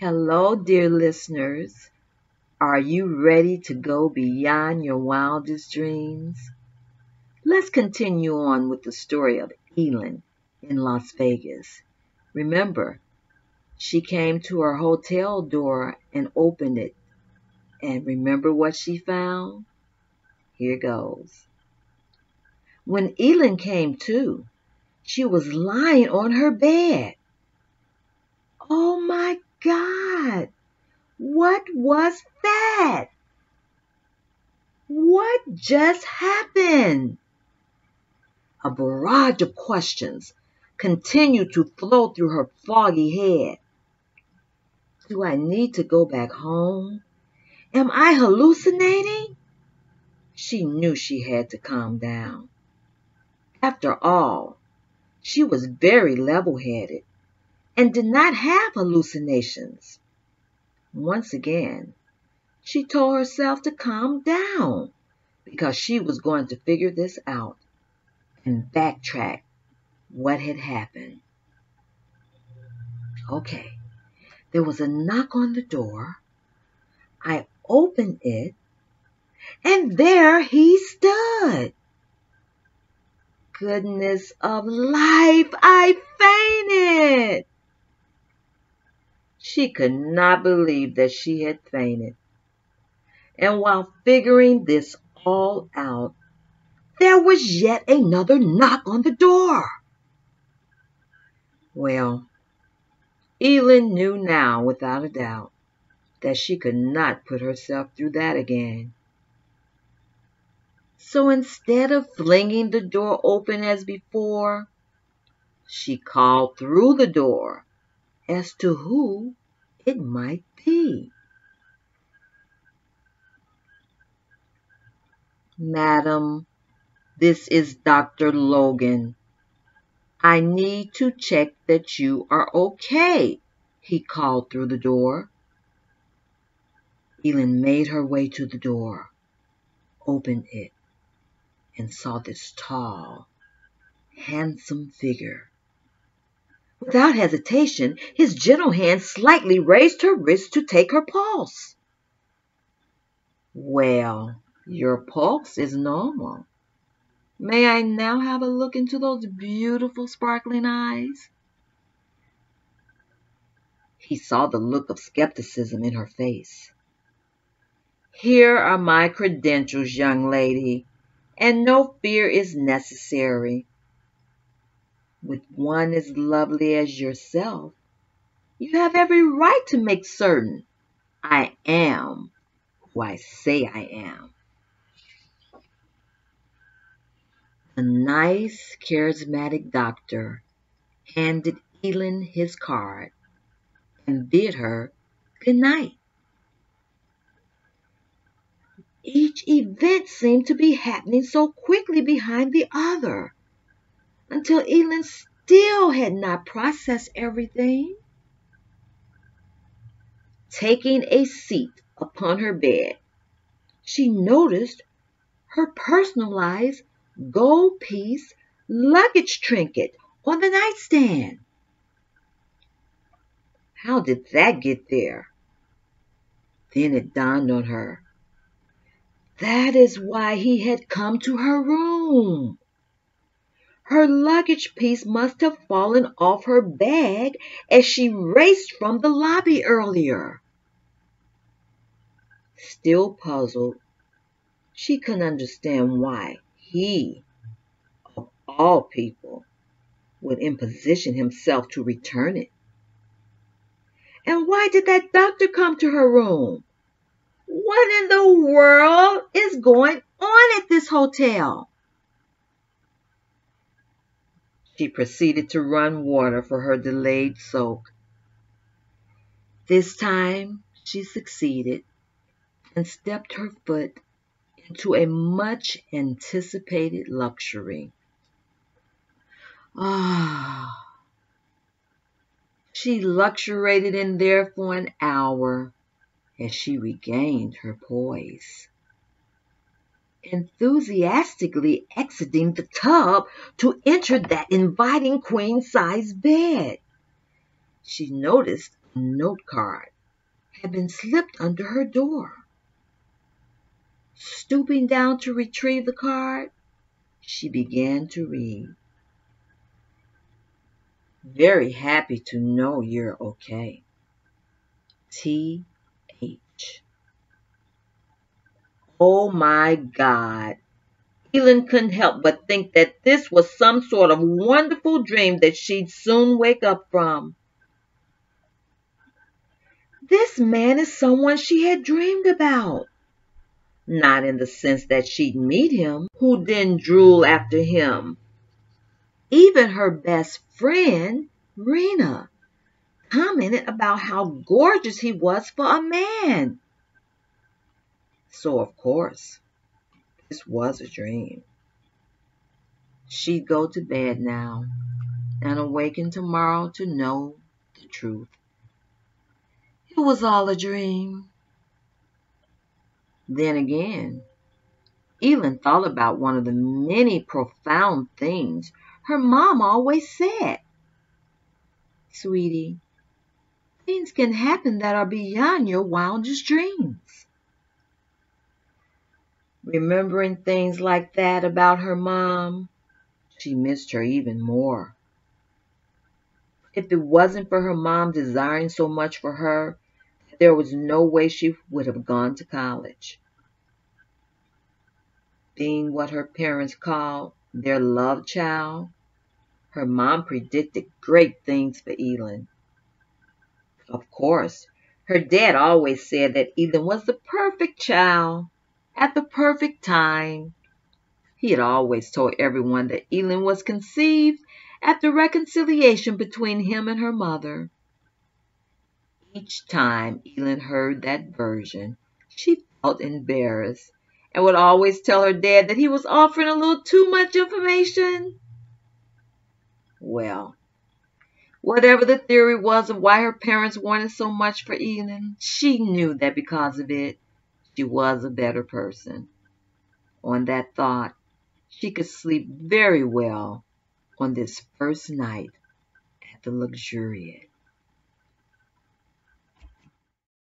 Hello, dear listeners. Are you ready to go beyond your wildest dreams? Let's continue on with the story of Elin in Las Vegas. Remember, she came to her hotel door and opened it. And remember what she found? Here goes. When Elin came to, she was lying on her bed. Oh my God! What was that? What just happened? A barrage of questions continued to flow through her foggy head. Do I need to go back home? Am I hallucinating? She knew she had to calm down. After all, she was very level-headed and did not have hallucinations. Once again, she told herself to calm down because she was going to figure this out and backtrack what had happened. Okay, there was a knock on the door. I opened it, and there he stood. Goodness of life, I fainted. She could not believe that she had fainted. And while figuring this all out, there was yet another knock on the door. Well, Elin knew now without a doubt that she could not put herself through that again. So instead of flinging the door open as before, she called through the door as to who it might be. Madam, this is Dr. Logan. I need to check that you are okay, he called through the door. Elin made her way to the door, opened it, and saw this tall, handsome figure. Without hesitation, his gentle hand slightly raised her wrist to take her pulse. Well, your pulse is normal. May I now have a look into those beautiful sparkling eyes? He saw the look of skepticism in her face. Here are my credentials, young lady, and no fear is necessary. With one as lovely as yourself, you have every right to make certain I am who I say I am. The nice, charismatic doctor handed Elin his card and bid her good night. Each event seemed to be happening so quickly behind the other, until Elin still had not processed everything. Taking a seat upon her bed, she noticed her personalized gold piece luggage trinket on the nightstand. How did that get there? Then it dawned on her. That is why he had come to her room. Her luggage piece must have fallen off her bag as she raced from the lobby earlier. Still puzzled, she couldn't understand why he, of all people, would imposition himself to return it. And why did that doctor come to her room? What in the world is going on at this hotel? She proceeded to run water for her delayed soak. This time she succeeded and stepped her foot into a much anticipated luxury. She luxuriated in there for an hour as she regained her poise, enthusiastically exiting the tub to enter that inviting queen-size bed. She noticed a note card had been slipped under her door. Stooping down to retrieve the card, she began to read. Very happy to know you're okay. T.H. Oh my God. Elin couldn't help but think that this was some sort of wonderful dream that she'd soon wake up from. This man is someone she had dreamed about. Not in the sense that she'd meet him, who then drool after him. Even her best friend, Rena, commented about how gorgeous he was for a man. So, of course, this was a dream. She'd go to bed now and awaken tomorrow to know the truth. It was all a dream. Then again, Elin thought about one of the many profound things her mom always said. Sweetie, things can happen that are beyond your wildest dreams. Remembering things like that about her mom, she missed her even more. If it wasn't for her mom desiring so much for her, there was no way she would have gone to college. Being what her parents called their love child, her mom predicted great things for Elin. Of course, her dad always said that Elin was the perfect child at the perfect time. He had always told everyone that Elin was conceived at the reconciliation between him and her mother. Each time Elin heard that version, she felt embarrassed and would always tell her dad that he was offering a little too much information. Well, whatever the theory was of why her parents wanted so much for Elin, she knew that because of it, she was a better person. On that thought, she could sleep very well on this first night at the luxurious.